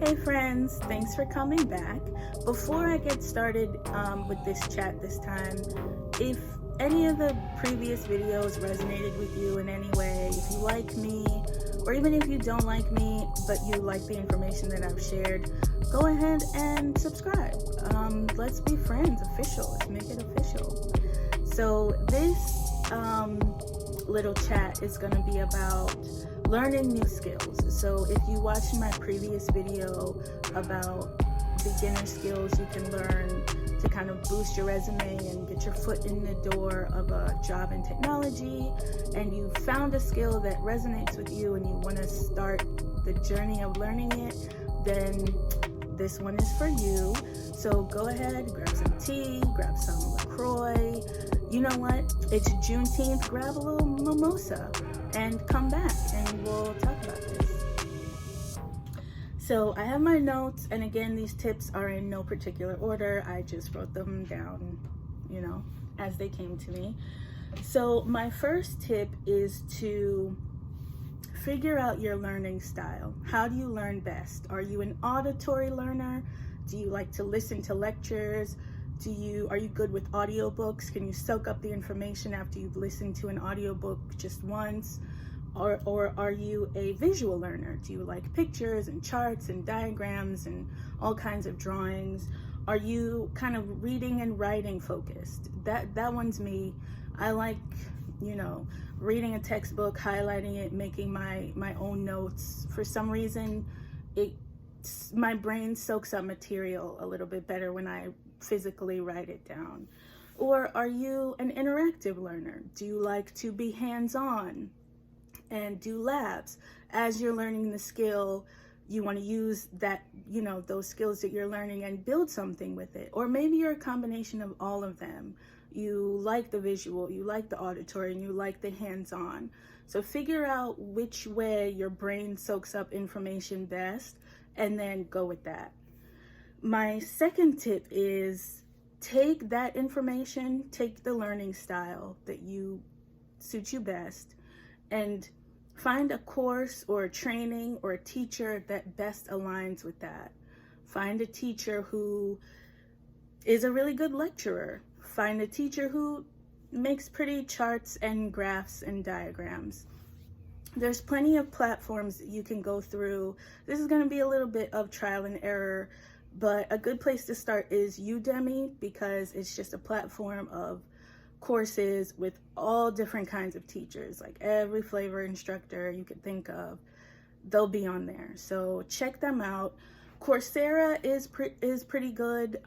Hey friends, thanks for coming back. Before I get started with this chat this time, if any of the previous videos resonated with you in any way, if you like me, or even if you don't like me, but you like the information that I've shared, go ahead and subscribe. Let's be friends, official, let's make it official. So this little chat is gonna be about learning new skills. So if you watched my previous video about beginner skills you can learn to kind of boost your resume and get your foot in the door of a job in technology, and you found a skill that resonates with you and you want to start the journey of learning it, then this one is for you. So go ahead, grab some tea, grab some LaCroix. You know what? It's Juneteenth, grab a little mimosa and come back and we'll talk about this. So I have my notes, and again, these tips are in no particular order. I just wrote them down, as they came to me. So my first tip is to figure out your learning style. How do you learn best? Are you an auditory learner? Do you like to listen to lectures? Are you good with audiobooks? Can you soak up the information after you've listened to an audiobook just once? Or are you a visual learner? Do you like pictures and charts and diagrams and all kinds of drawings? Are you kind of reading and writing focused? That one's me. I like, reading a textbook, highlighting it, making my own notes. For some reason, my brain soaks up material a little bit better when I physically write it down. Or are you an interactive learner? Do you like to be hands-on and do labs? As you're learning the skill, you want to use that, those skills that you're learning and build something with it. Or maybe you're a combination of all of them. You like the visual, you like the auditory, and you like the hands-on. So figure out which way your brain soaks up information best and then go with that. My second tip is take that information, take the learning style that suits you best, and find a course or a training or a teacher that best aligns with that. Find a teacher who is a really good lecturer. Find a teacher who makes pretty charts and graphs and diagrams. There's plenty of platforms that you can go through. This is going to be a little bit of trial and error, but a good place to start is Udemy, because it's just a platform of courses with all different kinds of teachers, like every flavor instructor you could think of, they'll be on there. So check them out. Coursera is pretty good.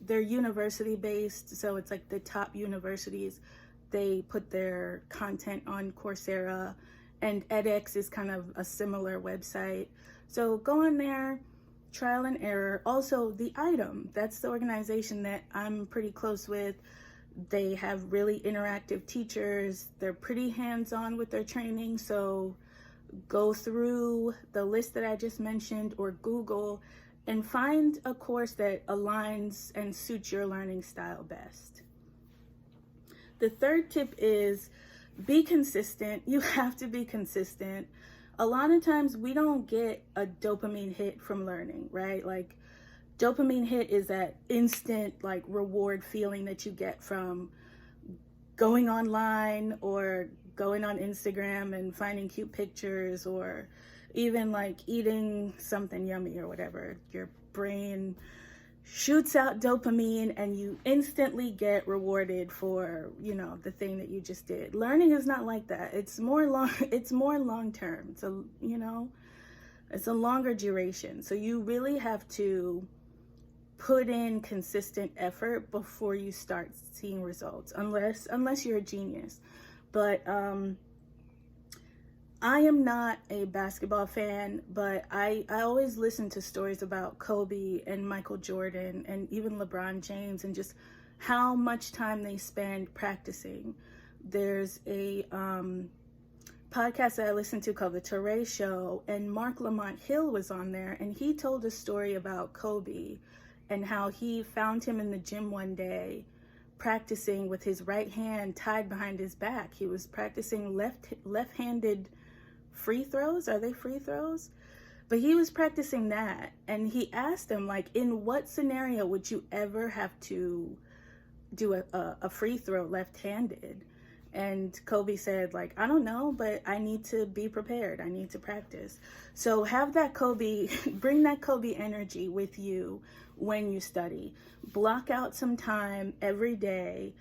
They're university based, so it's like the top universities, they put their content on Coursera, and edX is kind of a similar website. So go on there, trial and error. Also, The Item, that's the organization that I'm pretty close with. They have really interactive teachers. They're pretty hands-on with their training. So go through the list that I just mentioned or Google and find a course that aligns and suits your learning style best. The third tip is be consistent. You have to be consistent. A lot of times we don't get a dopamine hit from learning, right? Like, dopamine hit is that instant reward feeling that you get from going online or going on Instagram and finding cute pictures, or even eating something yummy or whatever. Your brain shoots out dopamine and you instantly get rewarded for, the thing that you just did. Learning is not like that. It's more long term. So, it's a longer duration. So you really have to put in consistent effort before you start seeing results, unless you're a genius. But I am not a basketball fan, but I always listen to stories about Kobe and Michael Jordan and even LeBron James and just how much time they spend practicing. There's a podcast that I listened to called The Touré Show, and Mark Lamont Hill was on there, and he told a story about Kobe and how he found him in the gym one day practicing with his right hand tied behind his back. He was practicing left-handed free throws. Are they free throws? But he was practicing that, and he asked him, like, in what scenario would you ever have to do a free throw left-handed? And Kobe said, like, I don't know, but I need to be prepared. I need to practice. So have that Kobe, bring that Kobe energy with you when you study. Block out some time every day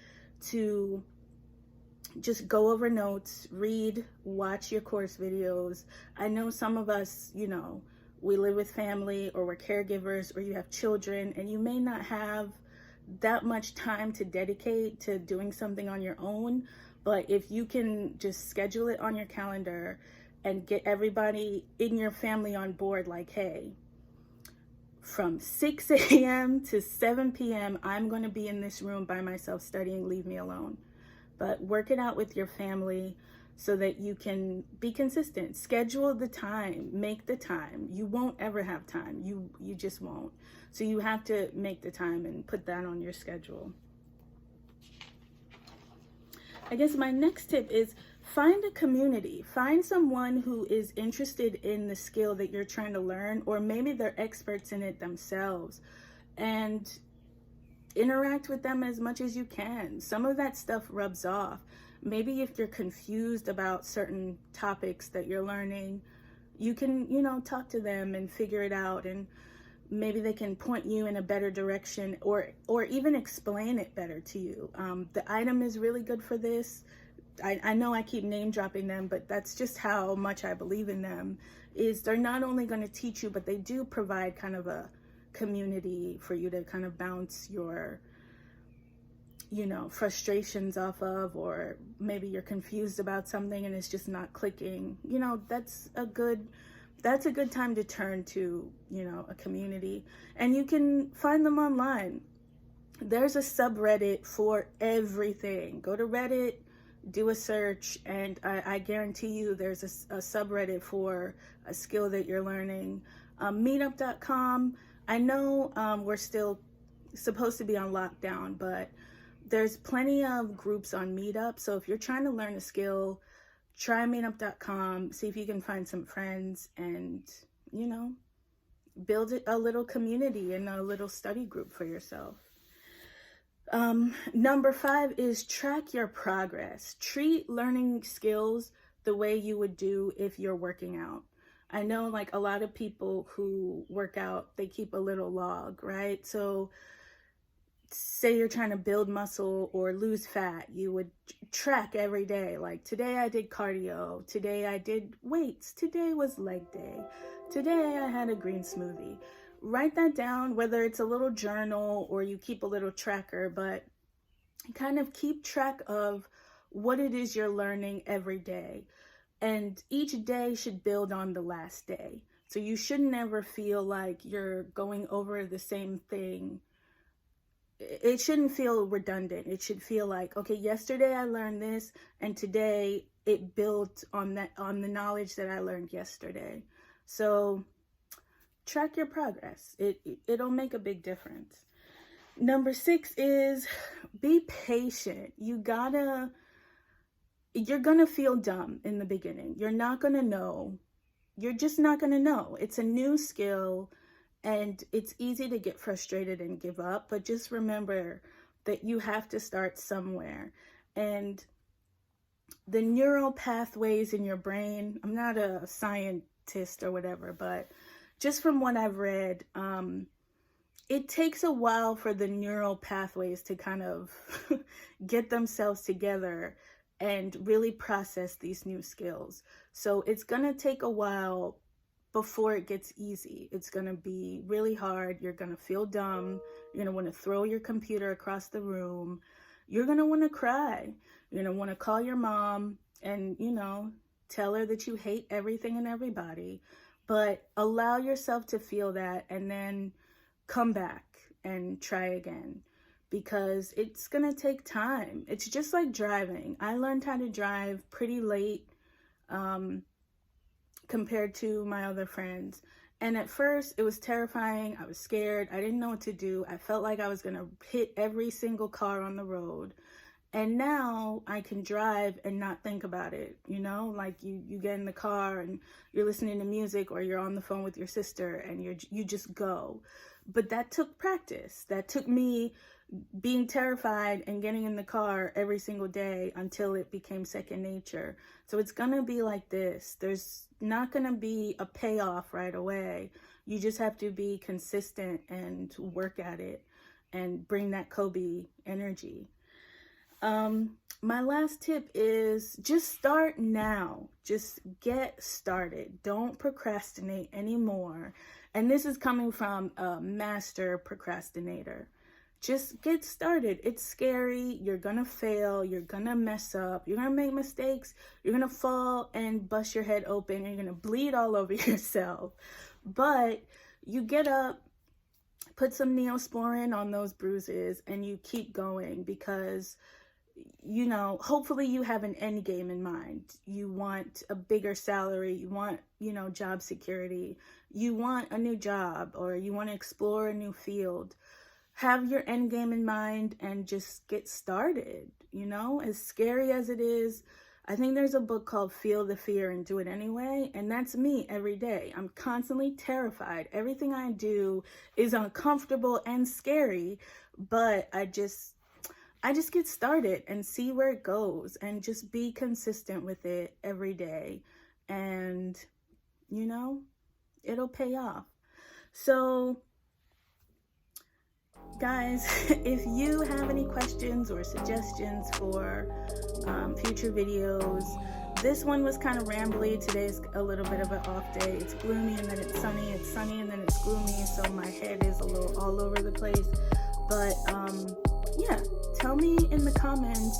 to just go over notes, read, watch your course videos. I know some of us, you know, we live with family, or we're caregivers, or you have children, and you may not have that much time to dedicate to doing something on your own. But if you can just schedule it on your calendar and get everybody in your family on board, like, hey, from 6 a.m. to 7 p.m., I'm going to be in this room by myself studying, leave me alone. But work it out with your family so that you can be consistent. Schedule the time, make the time. You won't ever have time. You just won't. So you have to make the time and put that on your schedule. I guess my next tip is find a community. Find someone who is interested in the skill that you're trying to learn, or maybe they're experts in it themselves, and interact with them as much as you can. Some of that stuff rubs off. Maybe if you're confused about certain topics that you're learning, you can, you know, talk to them and figure it out, and maybe they can point you in a better direction, or even explain it better to you. The item is really good for this. I know I keep name dropping them, but that's just how much I believe in them. Is they're not only going to teach you, but they do provide kind of a community for you to kind of bounce your, you know, frustrations off of, or maybe you're confused about something and it's just not clicking. You know, that's a good time to turn to, you know, a community. And you can find them online. There's a subreddit for everything. Go to Reddit, do a search, and I guarantee you there's a subreddit for a skill that you're learning. Meetup.com. I know we're still supposed to be on lockdown, but there's plenty of groups on Meetup. So if you're trying to learn a skill, try meetup.com, see if you can find some friends, and, you know, build a little community and a little study group for yourself. Number 5 is track your progress. Treat learning skills the way you would do if you're working out. I know, like, a lot of people who work out, they keep a little log, right? So say you're trying to build muscle or lose fat, you would track every day. Like, today I did cardio, today I did weights, today was leg day, today I had a green smoothie. Write that down, whether it's a little journal or you keep a little tracker, but kind of keep track of what it is you're learning every day. And each day should build on the last day. So you should never feel like you're going over the same thing. It shouldn't feel redundant. It should feel like, okay, yesterday I learned this, and today it built on that, on the knowledge that I learned yesterday. So track your progress. It'll make a big difference. Number 6 is be patient. You're gonna feel dumb in the beginning. You're not gonna know. You're just not gonna know. It's a new skill, and it's easy to get frustrated and give up, but just remember that you have to start somewhere. And the neural pathways in your brain, I'm not a scientist or whatever, but just from what I've read, it takes a while for the neural pathways to kind of get themselves together and really process these new skills. So it's gonna take a while before it gets easy. It's gonna be really hard. You're gonna feel dumb. You're gonna wanna throw your computer across the room. You're gonna wanna cry. You're gonna wanna call your mom and, you know, tell her that you hate everything and everybody. But allow yourself to feel that, and then come back and try again, because it's gonna take time. It's just like driving. I learned how to drive pretty late compared to my other friends. And at first it was terrifying. I was scared. I didn't know what to do. I felt like I was gonna hit every single car on the road. And now I can drive and not think about it, you know, like you get in the car and you're listening to music, or you're on the phone with your sister and you just go. But that took practice. That took me being terrified and getting in the car every single day until it became second nature. So it's gonna be like this. There's not gonna be a payoff right away. You just have to be consistent and work at it and bring that Kobe energy. My last tip is just start now. Just get started. Don't procrastinate anymore. And this is coming from a master procrastinator. Just get started. It's scary. You're gonna fail. You're gonna mess up. You're gonna make mistakes. You're gonna fall and bust your head open. And you're gonna bleed all over yourself. But you get up, put some Neosporin on those bruises, and you keep going, because you know, hopefully you have an end game in mind. You want a bigger salary, you want, you know, job security, you want a new job, or you want to explore a new field. Have your end game in mind and just get started. You know, as scary as it is, I think there's a book called Feel the Fear and Do It Anyway, and that's me every day. I'm constantly terrified. Everything I do is uncomfortable and scary, but I just get started and see where it goes, and just be consistent with it every day, and you know, it'll pay off. So guys, if you have any questions or suggestions for future videos, this one was kind of rambly. Today's a little bit of an off day. It's gloomy and then it's sunny and then it's gloomy, so my head is a little all over the place. But yeah, tell me in the comments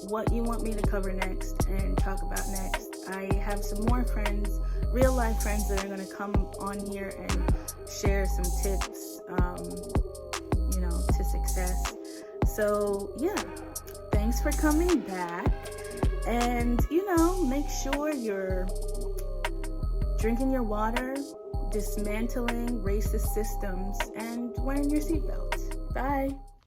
what you want me to cover next and talk about next. I have some more friends, real life friends, that are going to come on here and share some tips, you know, to success. So yeah, thanks for coming back. And, you know, make sure you're drinking your water, dismantling racist systems, and wearing your seatbelt. Bye.